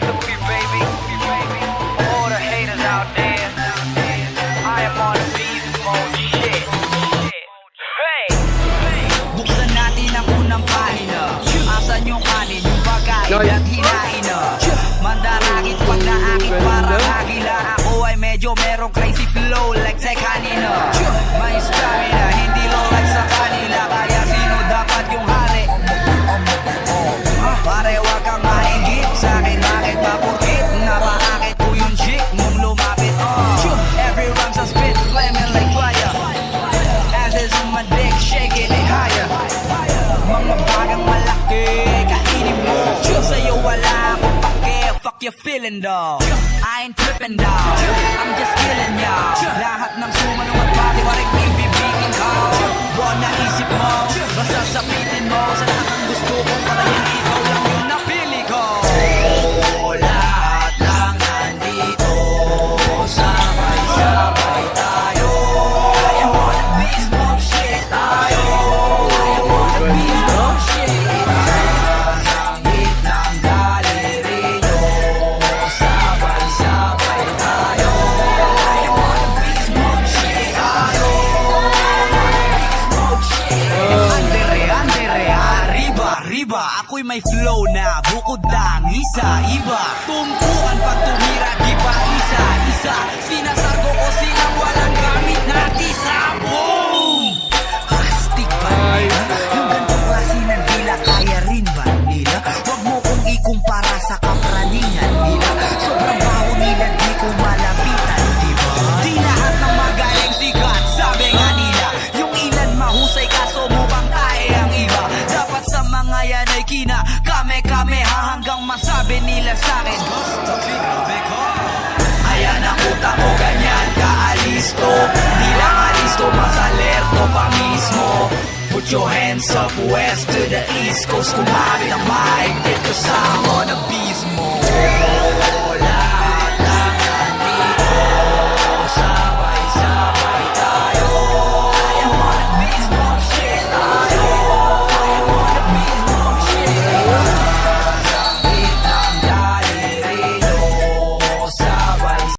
Suki, baby. For all the haters out there, I am on the beast mode. Shit. Hey! Buksan natin ang unang pahina. Asan yung kanin, yung pagkain at hinain na mandarakit pag naakit para agila. Ako ay medyo merong crazy flow like say kanina. May stamina, hindi low like sa kanila. Kaya sino dapat yung hari? Pare wag kang maingit sa'kin. Bakit ba purkit napaakit ko yung chick mong lumapit? Every rhyme's a spit, flaming like fire. As is on my dick, shaking it higher. Mga bagang malaki, kainin mo. Sa'yo wala akong pake, fuck you feeling dog. I ain't tripping dog, I'm just killing y'all. Lahat ng sumanong at pati warik may bibigin ko. Buwan na isip mo, basta sabitin mo. Sa lahat ng gusto kong patayin, ikaw lang yung napili ko. Lahat lang nandito, sabay-sabay tayo. I wanna be some shit tayo. I wanna be some shit. Sangit ng daliri nyo, sabay-sabay tayo. I wanna be some shit tayo. I wanna be some shit. Andere, arriba. Ako'y may flow na bukod ng isa-iba. Tumpukan pag tumira, di pa isa-isa. Sinasargo ko silang walang gamit na tisa. Boom! Astig ba nila? Yung gantong klase ng dila, kaya rin ba nila? Huwag mo kong ikumpara sa kapraningan nila. Sobrang baho nila, di ko malapitan, diba? Di lahat ng magaling sikat, sabi nga nila. Yung ilan mahusay kaso mukhang tae ang iba. Dapat sa mga yan ay kina kame hanggang masabi nila sa'kin gusto grabe ko. Ayan ang utak ko, ganyan kaalisto. Di lang alisto, mas alerto pa mismo. Put your hands up west to the east coast. Kumamit ang mic dito sa on the beast mo.